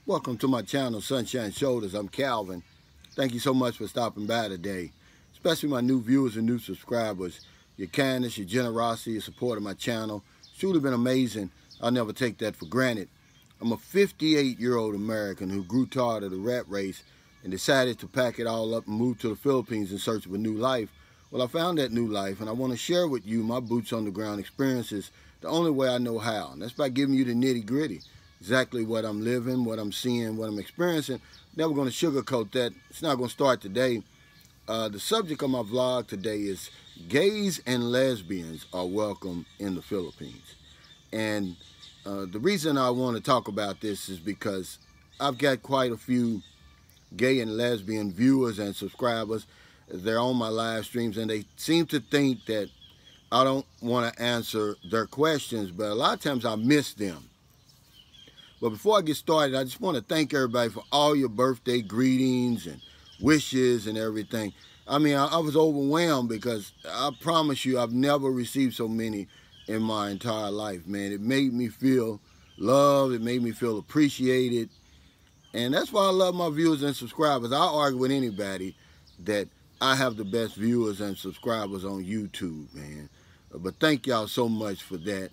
Welcome to my channel, Sunshine Shoulders. I'm Calvin. Thank you so much for stopping by today, especially my new viewers and new subscribers. Your kindness, your generosity, your support of my channel. It's truly been amazing. I'll never take that for granted. I'm a 58-year-old American who grew tired of the rat race and decided to pack it all up and move to the Philippines in search of a new life. Well, I found that new life, and I want to share with you my boots on the ground experiences the only way I know how, and that's by giving you the nitty-gritty. Exactly what I'm living, what I'm seeing, what I'm experiencing. Never going to sugarcoat that. It's not going to start today. The subject of my vlog today is gays and lesbians are welcome in the Philippines. And the reason I want to talk about this is because I've got quite a few gay and lesbian viewers and subscribers. They're on my live streams, and they seem to think that I don't want to answer their questions, but a lot of times I miss them. But before I get started, I just want to thank everybody for all your birthday greetings and wishes and everything. I mean, I was overwhelmed because I promise you I've never received so many in my entire life, man. It made me feel loved. It made me feel appreciated. And that's why I love my viewers and subscribers. I'll argue with anybody that I have the best viewers and subscribers on YouTube, man. But thank y'all so much for that.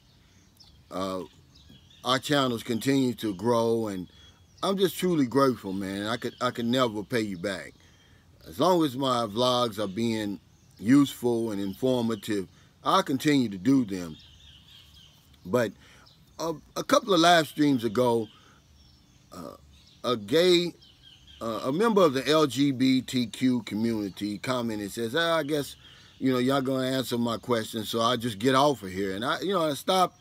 Our channels continue to grow, and I'm just truly grateful, man. I could never pay you back. As long as my vlogs are being useful and informative, I'll continue to do them. But a couple of live streams ago, a member of the LGBTQ community commented and says, I guess, y'all gonna answer my question, so I'll just get off of here. And I stopped,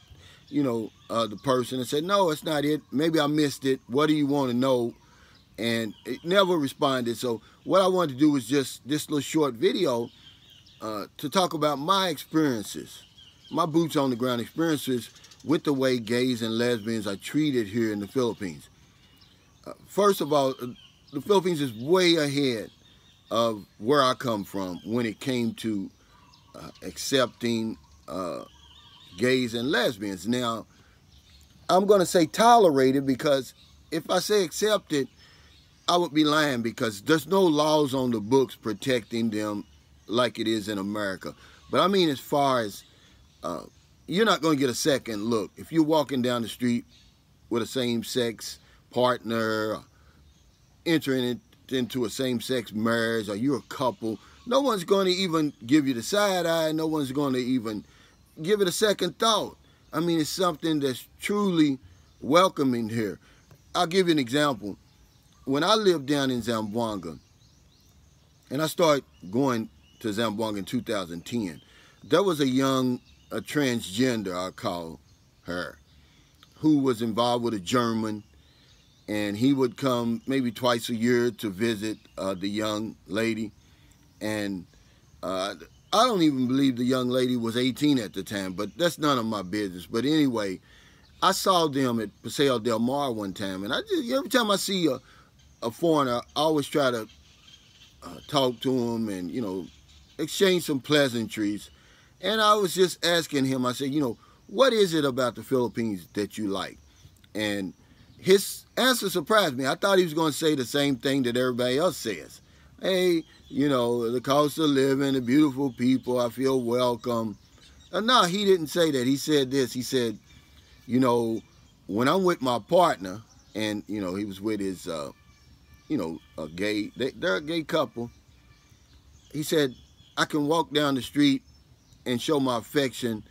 the person and said, no, it's not it. Maybe I missed it. What do you want to know? And it never responded. So what I wanted to do was just this little short video to talk about my experiences, my boots on the ground experiences with the way gays and lesbians are treated here in the Philippines. First of all, the Philippines is way ahead of where I come from when it came to accepting gays and lesbians. Now, I'm going to say tolerated, because if I say accepted, I would be lying, because there's no laws on the books protecting them like it is in America. But I mean, as far as you're not going to get a second look. If you're walking down the street with a same-sex partner, entering into a same-sex marriage, or you're a couple, no one's going to even give you the side eye. No one's going to even give it a second thought. I mean, it's something that's truly welcoming here. I'll give you an example. When I lived down in Zamboanga, and I started going to Zamboanga in 2010, there was a transgender, I call her, who was involved with a German, and he would come maybe twice a year to visit the young lady. And I don't even believe the young lady was 18 at the time, but that's none of my business. But anyway, I saw them at Paseo del Mar one time, and every time I see a foreigner, I always try to talk to him and, exchange some pleasantries. And I was just asking him, I said, what is it about the Philippines that you like? And his answer surprised me. I thought he was going to say the same thing that everybody else says. Hey, the cost of living, the beautiful people, I feel welcome. No, he didn't say that. He said this. He said, when I'm with my partner, and, he was with his, a gay, they're a gay couple. He said, I can walk down the street and show my affection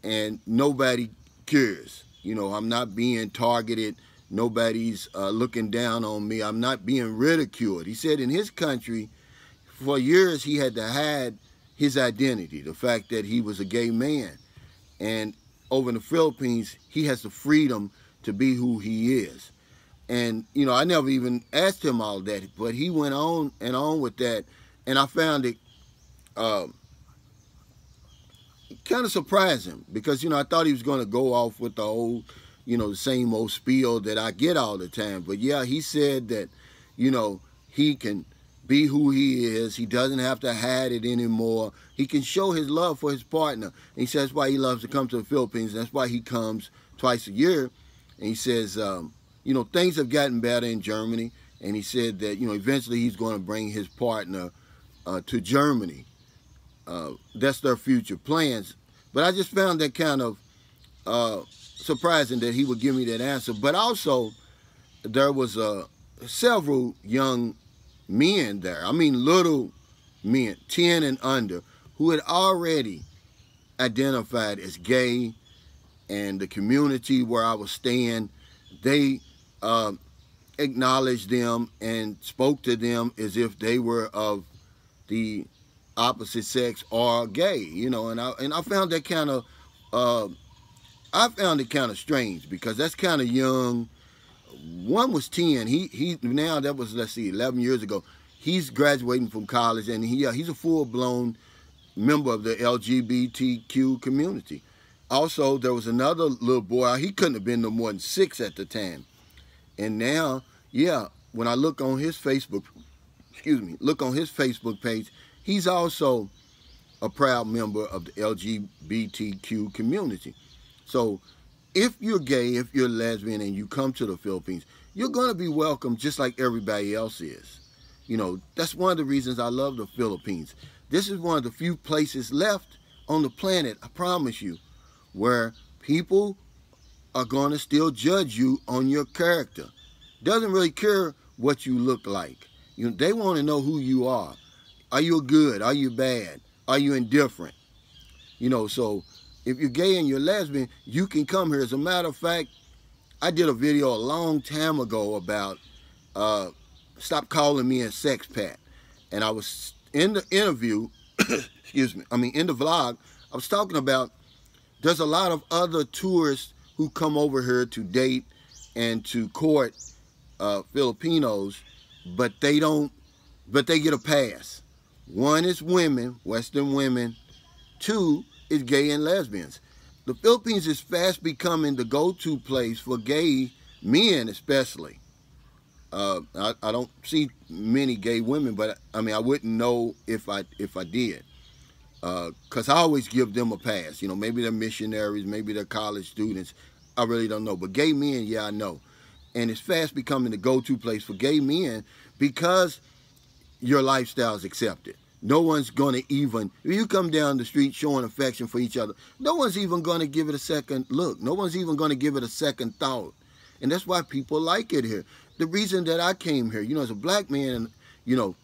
and nobody cares. I'm not being targeted. Nobody's looking down on me. I'm not being ridiculed. He said in his country, for years he had to hide his identity, the fact that he was a gay man. And over in the Philippines, he has the freedom to be who he is. And, I never even asked him all that, but he went on and on with that. And I found it kind of surprising, because, I thought he was going to go off with the old, the same old spiel that I get all the time. But yeah, he said that, he can be who he is. He doesn't have to hide it anymore. He can show his love for his partner. And he says that's why he loves to come to the Philippines. That's why he comes twice a year. And he says, you know, things have gotten better in Germany, and he said that, you know, eventually he's going to bring his partner to Germany. That's their future plans. But I just found that kind of surprising that he would give me that answer. But also, there was several young men there. I mean, little men, 10 and under, who had already identified as gay, and the community where I was staying, they acknowledged them and spoke to them as if they were of the opposite sex or gay, you know. And I found that kind of I found it kind of strange, because that's kind of young. One was 10. He now, that was, let's see, 11 years ago. He's graduating from college, and he's a full-blown member of the LGBTQ community. Also, there was another little boy. He couldn't have been no more than 6 at the time. And now, yeah, when I look on his Facebook, look on his Facebook page, he's also a proud member of the LGBTQ community. So if you're gay, if you're lesbian, and you come to the Philippines, you're going to be welcome just like everybody else is. You know, that's one of the reasons I love the Philippines. This is one of the few places left on the planet, I promise you, where people are going to still judge you on your character. Doesn't really care what you look like. You know, they want to know who you are. Are you good? Are you bad? Are you indifferent? You know, so if you're gay and you're lesbian, you can come here. As a matter of fact, I did a video a long time ago about stop calling me a sex pat. And I was in the interview, in the vlog, I was talking about there's a lot of other tourists who come over here to date and to court Filipinos, but they get a pass. One is women, Western women. 2 is gay and lesbians. The Philippines is fast becoming the go-to place for gay men, especially. I don't see many gay women, but I mean, I wouldn't know if I did, because I always give them a pass. You know, maybe they're missionaries, maybe they're college students. I really don't know. But gay men, yeah, I know. And it's fast becoming the go-to place for gay men because your lifestyle is accepted. No one's going to even, if you come down the street showing affection for each other, no one's even going to give it a second look. No one's even going to give it a second thought. And that's why people like it here. The reason that I came here, you know, as a black man, you know,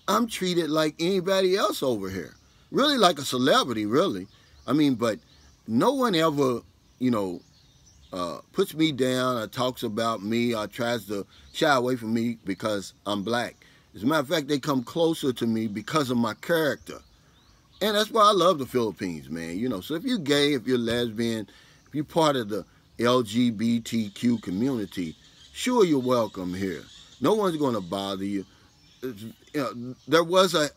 I'm treated like anybody else over here. Really like a celebrity, really. I mean, but no one ever, you know, puts me down or talks about me or tries to shy away from me because I'm black. As a matter of fact, they come closer to me because of my character. And that's why I love the Philippines, man. You know, so if you're gay, if you're lesbian, if you're part of the LGBTQ community, sure, you're welcome here. No one's going to bother you. You know, there was a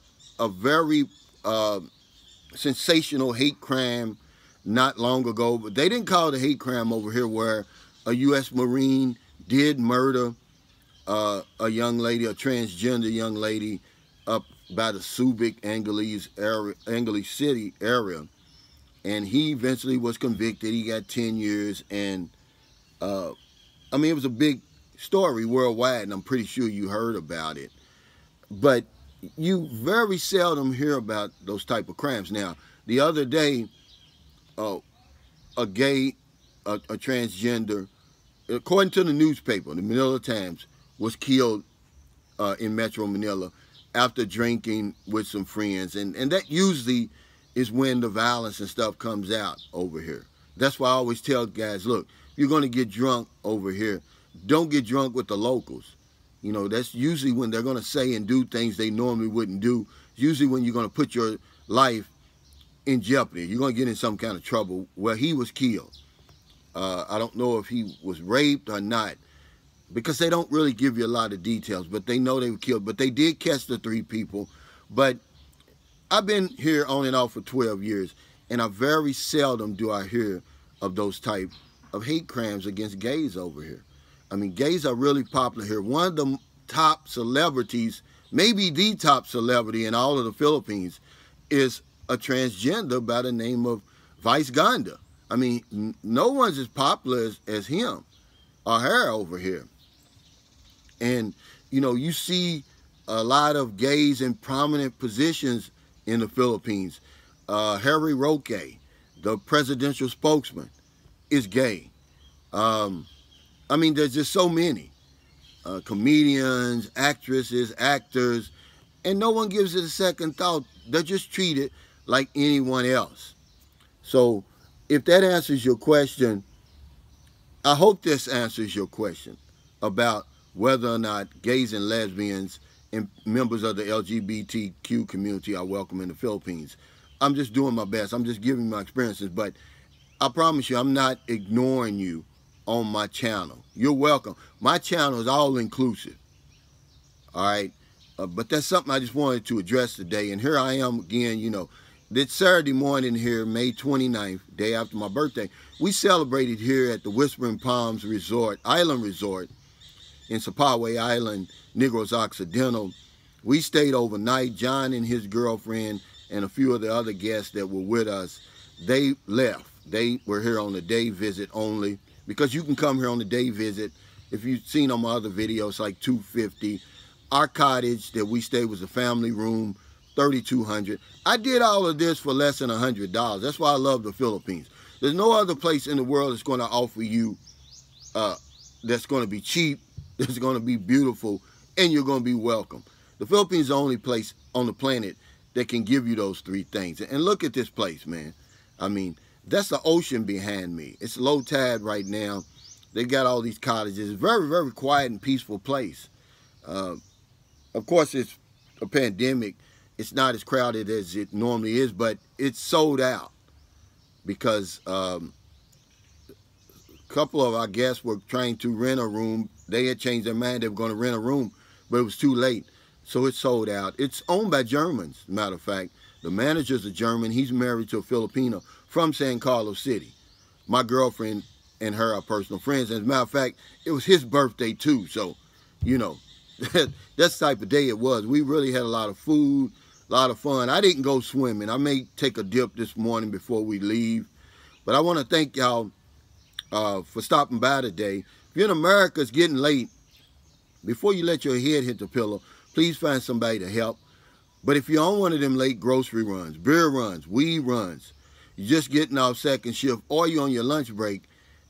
very sensational hate crime not long ago, but they didn't call it a hate crime over here, where a U.S. Marine did murder a young lady, a transgender young lady, up by the Subic, Angeles City area, and he eventually was convicted. He got 10 years, and I mean, it was a big story worldwide, and I'm pretty sure you heard about it. But you very seldom hear about those type of crimes. Now, the other day, a gay, a transgender, according to the newspaper, the Manila Times, was killed in Metro Manila after drinking with some friends. And that usually is when the violence and stuff comes out over here. That's why I always tell guys, look, you're going to get drunk over here, don't get drunk with the locals. You know, that's usually when they're going to say and do things they normally wouldn't do. It's usually when you're going to put your life in jeopardy. You're going to get in some kind of trouble. Well, he was killed. I don't know if he was raped or not, because they don't really give you a lot of details, but they know they were killed. But they did catch the 3 people. But I've been here on and off for 12 years, and I very seldom do I hear of those type of hate crimes against gays over here. I mean, gays are really popular here. One of the top celebrities, maybe the top celebrity in all of the Philippines, is a transgender by the name of Vice Ganda. I mean, no one's as popular as him. our hair over here. And, you know, you see a lot of gays in prominent positions in the Philippines. Harry Roque, the presidential spokesman, is gay. I mean, there's just so many. Comedians, actresses, actors, and no one gives it a second thought. They're just treated like anyone else. So if that answers your question, I hope this answers your question about whether or not gays and lesbians and members of the LGBTQ community are welcome in the Philippines. I'm just doing my best. I'm just giving my experiences, but I promise you, I'm not ignoring you on my channel. You're welcome. My channel is all inclusive. All right. But that's something I just wanted to address today. And here I am again, you know, this Saturday morning here, May 29th, day after my birthday, we celebrated here at the Whispering Palms Island Resort in Sapaway Island, Negros Occidental. We stayed overnight. John and his girlfriend and a few of the other guests that were with us, they left. They were here on a day visit only, because you can come here on a day visit. If you've seen on my other videos, like $250. Our cottage that we stayed was a family room, $3,200. I did all of this for less than $100. That's why I love the Philippines. There's no other place in the world that's going to offer you, that's going to be cheap, that's going to be beautiful, and you're going to be welcome. The Philippines is the only place on the planet that can give you those three things. And look at this place, man. I mean, that's the ocean behind me. It's low tide right now. They got all these cottages. Very, very quiet and peaceful place. Of course, it's a pandemic. It's not as crowded as it normally is, but it's sold out because a couple of our guests were trying to rent a room. They had changed their mind. They were going to rent a room, but it was too late. So it's sold out. It's owned by Germans, matter of fact. The manager's a German. He's married to a Filipino from San Carlos City. My girlfriend and her are personal friends. As a matter of fact, it was his birthday too. So, you know, that's the type of day it was. We really had a lot of food, a lot of fun. I didn't go swimming. I may take a dip this morning before we leave. But I want to thank y'all for stopping by today. If you're in America, it's getting late. Before you let your head hit the pillow, please find somebody to help. But if you're on one of them late grocery runs, beer runs, weed runs, you're just getting off second shift, or you're on your lunch break,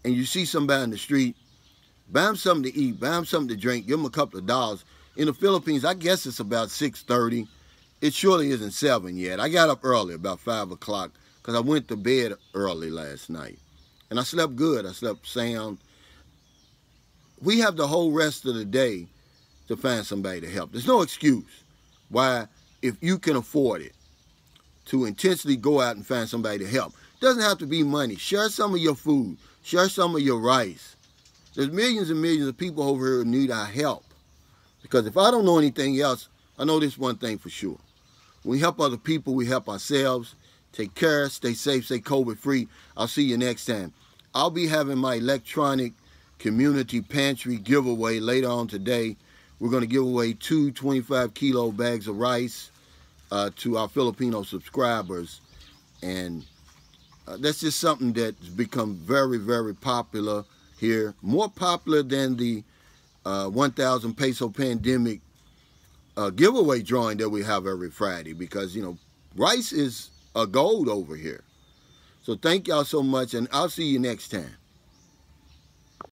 and you see somebody in the street, buy them something to eat, buy them something to drink, give them a couple of dollars. In the Philippines, I guess it's about 6:30. It surely isn't 7 yet. I got up early, about 5 o'clock, because I went to bed early last night. And I slept good. I slept sound. We have the whole rest of the day to find somebody to help. There's no excuse why, if you can afford it, to intentionally go out and find somebody to help. It doesn't have to be money. Share some of your food. Share some of your rice. There's millions and millions of people over here who need our help. Because if I don't know anything else, I know this one thing for sure. When we help other people, we help ourselves. Take care, stay safe, stay COVID-free. I'll see you next time. I'll be having my electronic community pantry giveaway later on today. We're going to give away 2 25-kilo bags of rice to our Filipino subscribers. And that's just something that's become very, very popular here. More popular than the 1,000 peso pandemic giveaway drawing that we have every Friday, because, you know, rice is a gold over here. So thank y'all so much, and I'll see you next time.